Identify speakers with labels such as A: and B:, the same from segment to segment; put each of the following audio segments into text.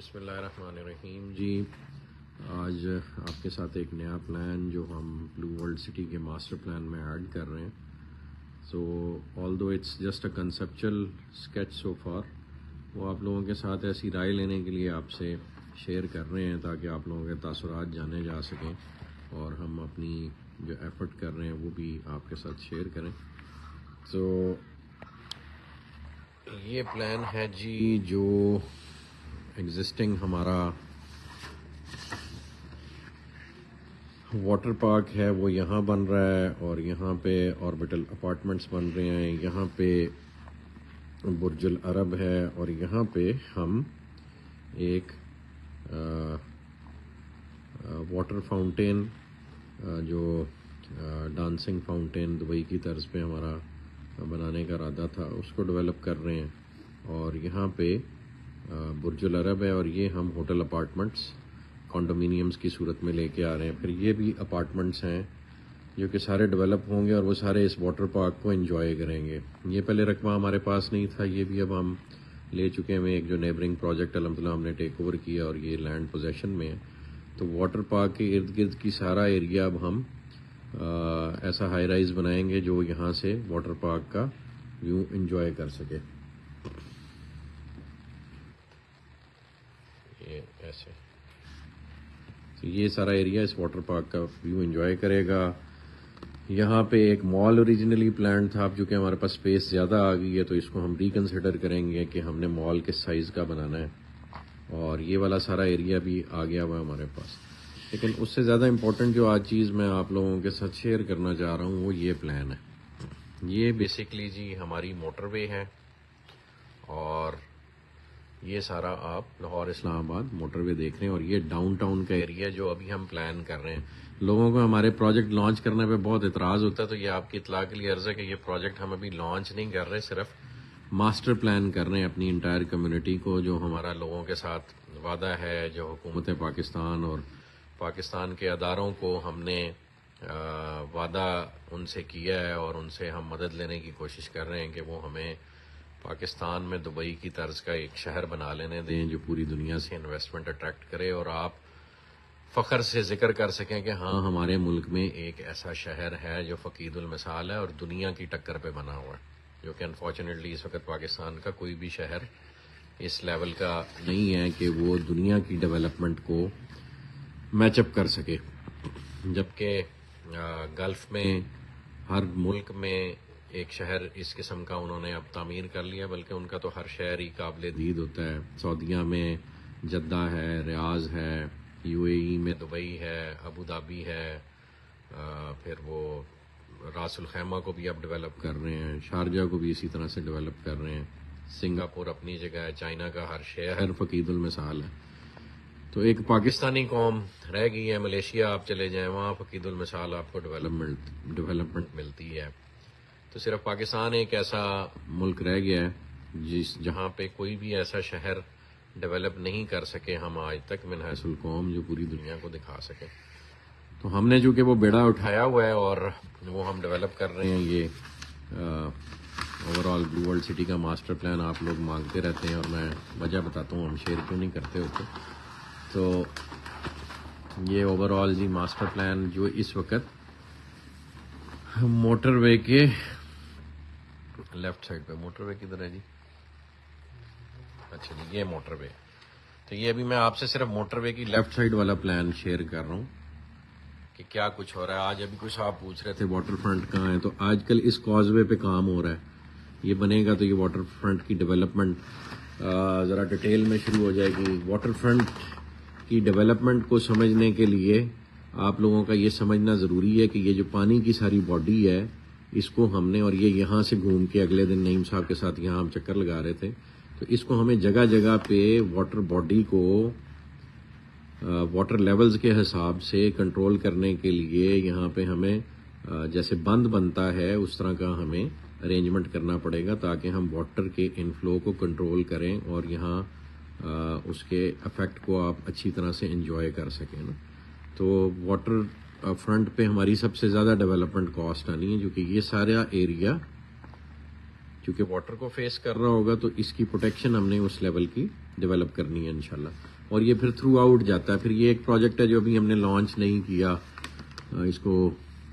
A: بسم اللہ الرحمن الرحیم جی، آج آپ کے ساتھ ایک نیا پلان جو ہم بلو ورلڈ سٹی کے ماسٹر پلان میں ایڈ کر رہے ہیں. So although it's just a conceptual sketch so far, وہ آپ لوگوں کے ساتھ ایسی رائے لینے کے لیے آپ سے شیئر کر رہے ہیں تاکہ آپ لوگوں کے تاثرات جانے جا سکیں اور ہم اپنی جو ایفرٹ کر رہے ہیں وہ بھی آپ کے ساتھ شیئر کریں. تو یہ پلان ہے جی، جو ایگزسٹنگ ہمارا واٹر پارک ہے وہ یہاں بن رہا ہے، اور یہاں پہ آربٹل اپارٹمنٹس بن رہے ہیں، یہاں پہ برج العرب ہے، اور یہاں پہ ہم ایک واٹر فاؤنٹین جو ڈانسنگ فاؤنٹین دبئی کی طرز پہ ہمارا بنانے کا ارادہ تھا اس کو ڈیولپ کر رہے ہیں. اور یہاں پہ برج العرب ہے، اور یہ ہم ہوٹل اپارٹمنٹس کانڈومینیمز کی صورت میں لے کے آ رہے ہیں. پھر یہ بھی اپارٹمنٹس ہیں جو کہ سارے ڈیولپ ہوں گے اور وہ سارے اس واٹر پارک کو انجوائے کریں گے. یہ پہلے رقبہ ہمارے پاس نہیں تھا، یہ بھی اب ہم لے چکے ہیں. ایک جو نیبرنگ پروجیکٹ الحمدللہ ہم نے ٹیک اوور کیا اور یہ لینڈ پوزیشن میں ہے. تو واٹر پارک کے ارد گرد کی سارا ایریا اب ہم ایسا ہائی رائز بنائیں گے جو یہاں سے واٹر پارک کا ویو انجوائے کر سکے. یہ ایسے تو یہ سارا ایریا اس واٹر پارک کا ویو انجوائے کرے گا. یہاں پہ ایک مال اوریجنلی پلان تھا، اب چونکہ ہمارے پاس اسپیس زیادہ آ گئی ہے تو اس کو ہم ریکنسیڈر کریں گے کہ ہم نے مال کس سائز کا بنانا ہے. اور یہ والا سارا ایریا بھی آ گیا ہوا ہے ہمارے پاس. لیکن اس سے زیادہ امپورٹنٹ جو آج چیز میں آپ لوگوں کے ساتھ شیئر کرنا چاہ رہا ہوں وہ یہ پلان ہے. یہ بیسکلی جی ہماری موٹر وے ہے، اور یہ سارا آپ لاہور اسلام آباد موٹر وے دیکھ رہے ہیں. اور یہ ڈاؤن ٹاؤن کا ایریا جو ابھی ہم پلان کر رہے ہیں. لوگوں کو ہمارے پروجیکٹ لانچ کرنے پہ بہت اعتراض ہوتا ہے، تو یہ آپ کی اطلاع کے لیے عرض ہے کہ یہ پروجیکٹ ہم ابھی لانچ نہیں کر رہے، صرف ماسٹر پلان کر رہے ہیں اپنی انٹائر کمیونٹی کو. جو ہمارا لوگوں کے ساتھ وعدہ ہے، جو حکومت پاکستان اور پاکستان کے اداروں کو ہم نے وعدہ ان سے کیا ہے، اور ان سے ہم مدد لینے کی کوشش کر رہے ہیں کہ وہ ہمیں پاکستان میں دبئی کی طرز کا ایک شہر بنا لینے دیں جو پوری دنیا سے انویسٹمنٹ اٹریکٹ کرے، اور آپ فخر سے ذکر کر سکیں کہ ہاں ہمارے ملک میں ایک ایسا شہر ہے جو فقید المثال ہے اور دنیا کی ٹکر پہ بنا ہوا ہے. جو کہ انفارچونیٹلی اس وقت پاکستان کا کوئی بھی شہر اس لیول کا نہیں ہے کہ وہ دنیا کی ڈیولپمنٹ کو میچ اپ کر سکے. جبکہ گلف میں ہر ملک میں ایک شہر اس قسم کا انہوں نے اب تعمیر کر لیا، بلکہ ان کا تو ہر شہر ہی قابل دید ہوتا ہے. سعودیہ میں جدہ ہے، ریاض ہے، یو اے ای میں دبئی ہے، ابو دھابی ہے، پھر وہ راس الخیمہ کو بھی اب ڈیولپ کر رہے ہیں، شارجہ کو بھی اسی طرح سے ڈیولپ کر رہے ہیں، سنگاپور اپنی جگہ ہے، چائنا کا ہر شہر فقید المثال ہے. تو ایک پاکستانی قوم رہ گئی ہے، ملیشیا آپ چلے جائیں وہاں فقید المثال آپ کو ڈیولپمنٹ ملتی ہے. تو صرف پاکستان ایک ایسا ملک رہ گیا ہے جہاں پہ کوئی بھی ایسا شہر ڈیولپ نہیں کر سکے ہم آج تک من حیث القوم، جو پوری دنیا کو دکھا سکے. تو ہم نے چونکہ وہ بیڑا اٹھایا ہوا ہے اور وہ ہم ڈیولپ کر رہے ہیں. یہ overall blue world city کا ماسٹر پلان آپ لوگ مانگتے رہتے ہیں، اور میں وجہ بتاتا ہوں ہم شیئر کیوں نہیں کرتے ہوتے. تو یہ اوور آل جی ماسٹر پلان جو اس وقت موٹر وے کے لیفٹ سائڈ پہ، موٹر وے کدھر ہے جی؟ اچھا جی، یہ موٹر وے. تو یہ ابھی میں آپ سے صرف موٹر وے کی لیفٹ سائڈ والا پلان شیئر کر رہا ہوں کہ کیا کچھ ہو رہا ہے. آج ابھی کچھ آپ پوچھ رہے تھے واٹر فرنٹ کہاں ہے، تو آج کل اس کاز وے پہ کام ہو رہا ہے. یہ بنے گا تو یہ واٹر فرنٹ کی ڈیولپمنٹ ذرا ڈیٹیل میں شروع ہو جائے گی. واٹر فرنٹ کی ڈیولپمنٹ کو سمجھنے کے لیے آپ لوگوں کا یہ سمجھنا ضروری ہے کہ یہ جو پانی کی ساری باڈی ہے اس کو ہم نے، اور یہ یہاں سے گھوم کے اگلے دن نعیم صاحب کے ساتھ یہاں ہم چکر لگا رہے تھے، تو اس کو ہمیں جگہ جگہ پہ واٹر باڈی کو واٹر لیولز کے حساب سے کنٹرول کرنے کے لیے یہاں پہ ہمیں جیسے بند بنتا ہے اس طرح کا ہمیں ارینجمنٹ کرنا پڑے گا تاکہ ہم واٹر کے انفلو کو کنٹرول کریں اور یہاں اس کے افیکٹ کو آپ اچھی طرح سے انجوائے کر سکیں نا. تو واٹر فرنٹ پہ ہماری سب سے زیادہ ڈیولپمنٹ کاسٹ آنی ہے، جو کہ یہ سارا ایریا چونکہ واٹر کو فیس کر رہا ہوگا تو اس کی پروٹیکشن ہم نے اس لیول کی ڈیولپ کرنی ہے انشاءاللہ. اور یہ پھر تھرو آؤٹ جاتا ہے. پھر یہ ایک پروجیکٹ ہے جو ابھی ہم نے لانچ نہیں کیا, اس کو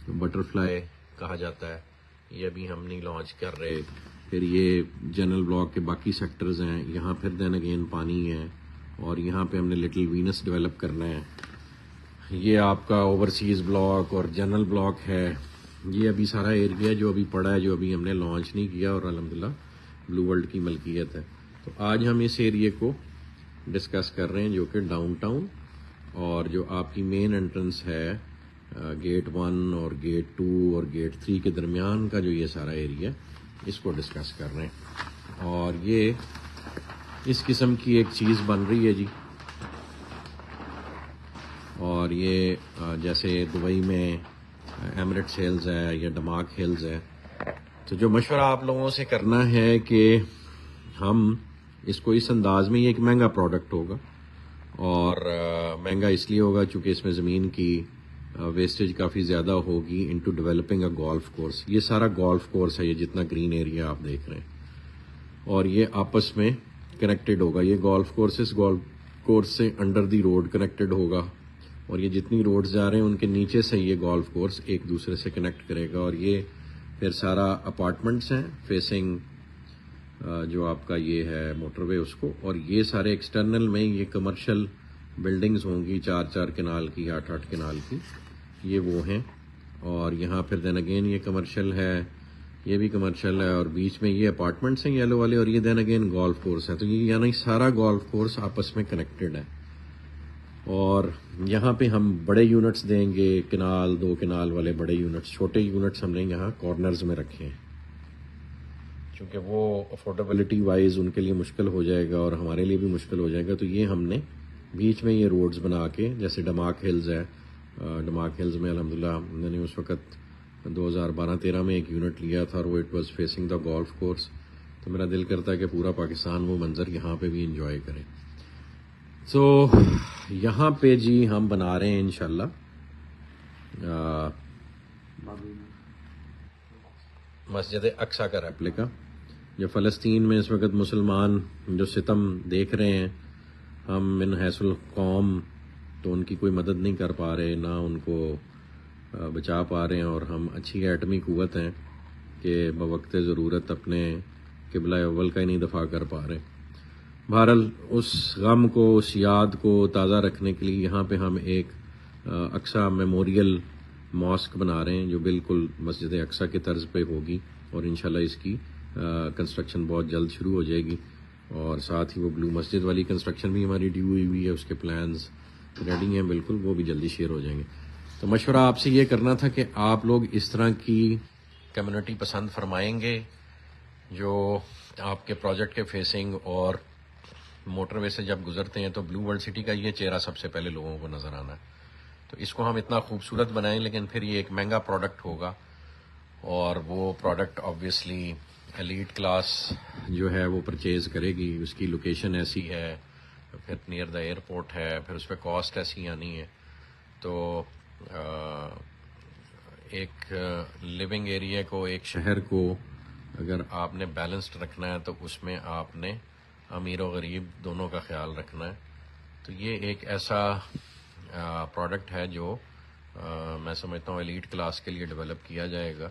A: بٹر فلائی کہا جاتا ہے, یہ ابھی ہم نہیں لانچ کر رہے. پھر یہ جنرل بلاک کے باقی سیکٹرز ہیں, یہاں پھر دین اگین پانی ہے, اور یہاں پہ ہم نے لٹل وینس ڈیولپ کرنا ہے. یہ آپ کا اوورسیز بلاک اور جنرل بلاک ہے. یہ ابھی سارا ایریا جو ابھی پڑا ہے, جو ابھی ہم نے لانچ نہیں کیا, اور الحمدللہ بلو ورلڈ کی ملکیت ہے. تو آج ہم اس ایریے کو ڈسکس کر رہے ہیں جو کہ ڈاؤن ٹاؤن اور جو آپ کی مین انٹرنس ہے گیٹ 1 اور گیٹ 2 اور گیٹ 3 کے درمیان کا جو یہ سارا ایریا, اس کو ڈسکس کر رہے ہیں. اور یہ اس قسم کی ایک چیز بن رہی ہے جی. اور یہ جیسے دبئی میں ایمریٹس ہلز ہے یا ڈماک ہلز ہے, تو جو مشورہ آپ لوگوں سے کرنا ہے کہ ہم اس کو اس انداز میں, یہ ایک مہنگا پروڈکٹ ہوگا, اور مہنگا اس لیے ہوگا چونکہ اس میں زمین کی ویسٹیج کافی زیادہ ہوگی into developing a golf course. یہ سارا گولف کورس ہے, یہ جتنا گرین ایریا آپ دیکھ رہے ہیں, اور یہ آپس میں کنیکٹڈ ہوگا. یہ گولف کورس اس گولف کورس سے انڈر دی روڈ کنیکٹڈ ہوگا, اور یہ جتنی روڈز جا رہے ہیں ان کے نیچے سے یہ گولف کورس ایک دوسرے سے کنیکٹ کرے گا. اور یہ پھر سارا اپارٹمنٹس ہیں فیسنگ جو آپ کا یہ ہے موٹر وے اس کو, اور یہ سارے ایکسٹرنل میں یہ کمرشل بلڈنگز ہوں گی 4 کنال کی 8 کنال کی, یہ وہ ہیں. اور یہاں پھر دین اگین یہ کمرشل ہے, یہ بھی کمرشل ہے, اور بیچ میں یہ اپارٹمنٹس ہیں یلو والے, اور یہ دین اگین گولف کورس ہے. تو یہ یعنی سارا گولف کورس آپس میں کنیکٹڈ ہے. اور یہاں پہ ہم بڑے یونٹس دیں گے, کنال 2 کنال والے بڑے یونٹس. چھوٹے یونٹس ہم نے یہاں کارنرز میں رکھے ہیں چونکہ وہ افورڈیبلٹی وائز ان کے لیے مشکل ہو جائے گا اور ہمارے لیے بھی مشکل ہو جائے گا. تو یہ ہم نے بیچ میں یہ روڈز بنا کے, جیسے ڈماک ہلز ہے, ڈماک ہلز میں الحمدللہ میں نے اس وقت 2012-13 میں ایک یونٹ لیا تھا, اور وہ it was facing the golf course. تو میرا دل کرتا ہے کہ پورا پاکستان وہ منظر یہاں پہ بھی انجوائے کرے. تو یہاں پہ جی ہم بنا رہے ہیں انشاءاللہ مسجد اقصیٰ کا ریپلیکا. جو فلسطین میں اس وقت مسلمان جو ستم دیکھ رہے ہیں, ہم من حیث القوم تو ان کی کوئی مدد نہیں کر پا رہے, نہ ان کو بچا پا رہے ہیں, اور ہم اچھی ایٹمی قوت ہیں کہ بوقت ضرورت اپنے قبلہ اول کا ہی نہیں دفاع کر پا رہے. بہرحال اس غم کو, اس یاد کو تازہ رکھنے کے لیے یہاں پہ ہم ایک اقصیٰ میموریل ماسک بنا رہے ہیں جو بالکل مسجد اقصیٰ کے طرز پہ ہوگی, اور انشاءاللہ اس کی کنسٹرکشن بہت جلد شروع ہو جائے گی. اور ساتھ ہی وہ بلو مسجد والی کنسٹرکشن بھی ہماری ڈیو ہوئی ہے, اس کے پلانز ریڈی ہیں بالکل, وہ بھی جلدی شیئر ہو جائیں گے. تو مشورہ آپ سے یہ کرنا تھا کہ آپ لوگ اس طرح کی کمیونٹی پسند فرمائیں گے جو آپ کے پروجیکٹ کے فیسنگ اور موٹر وے سے جب گزرتے ہیں تو بلو ورلڈ سٹی کا یہ چہرہ سب سے پہلے لوگوں کو نظر آنا ہے. تو اس کو ہم اتنا خوبصورت بنائیں, لیکن پھر یہ ایک مہنگا پروڈکٹ ہوگا, اور وہ پروڈکٹ آبویسلی ایلیٹ کلاس جو ہے وہ پرچیز کرے گی. اس کی لوکیشن ایسی ہے, پھر نیئر دا ایئرپورٹ ہے, پھر اس پہ کاسٹ ایسی آنی ہے. تو ایک لیونگ ایریا کو, ایک شہر کو اگر آپ نے بیلنسڈ رکھنا ہے تو اس میں آپ نے امیر و غریب دونوں کا خیال رکھنا ہے. تو یہ ایک ایسا پروڈکٹ ہے جو میں سمجھتا ہوں ایلیٹ کلاس کے لیے ڈیولپ کیا جائے گا.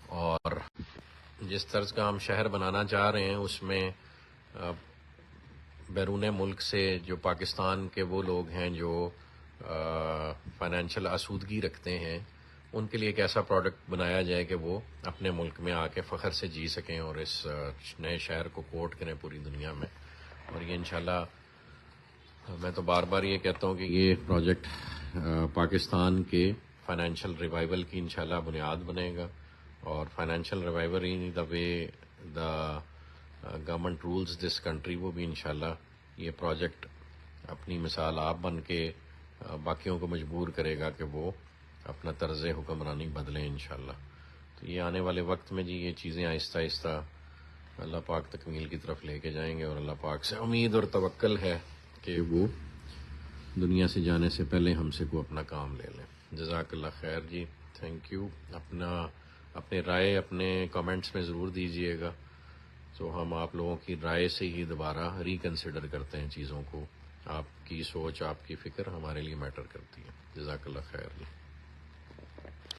A: اور جس طرز کا ہم شہر بنانا چاہ رہے ہیں اس میں بیرون ملک سے جو پاکستان کے وہ لوگ ہیں جو فائنینشیل آسودگی رکھتے ہیں, ان کے لیے ایک ایسا پروڈکٹ بنایا جائے کہ وہ اپنے ملک میں آ کے فخر سے جی سکیں اور اس نئے شہر کو کوٹ کریں پوری دنیا میں. اور یہ انشاءاللہ میں تو بار بار یہ کہتا ہوں کہ یہ پروجیکٹ پاکستان کے فائنینشیل ریوائول کی انشاءاللہ بنیاد بنے گا. اور financial revival in the way the government rules this country, وہ بھی انشاءاللہ یہ پروجیکٹ اپنی مثال آپ بن کے باقیوں کو مجبور کرے گا کہ وہ اپنا طرز حکمرانی بدلیں انشاءاللہ. تو یہ آنے والے وقت میں جی یہ چیزیں آہستہ آہستہ اللہ پاک تکمیل کی طرف لے کے جائیں گے, اور اللہ پاک سے امید اور توکل ہے کہ وہ دنیا سے جانے سے پہلے ہم سے کو اپنا کام لے لیں. جزاک اللہ خیر جی, تھینک یو. اپنے رائے اپنے کامنٹس میں ضرور دیجیے گا, تو ہم آپ لوگوں کی رائے سے ہی دوبارہ ریکنسیڈر کرتے ہیں چیزوں کو. آپ کی سوچ، آپ کی فکر ہمارے لیے میٹر کرتی ہے. جزاک اللہ خیر.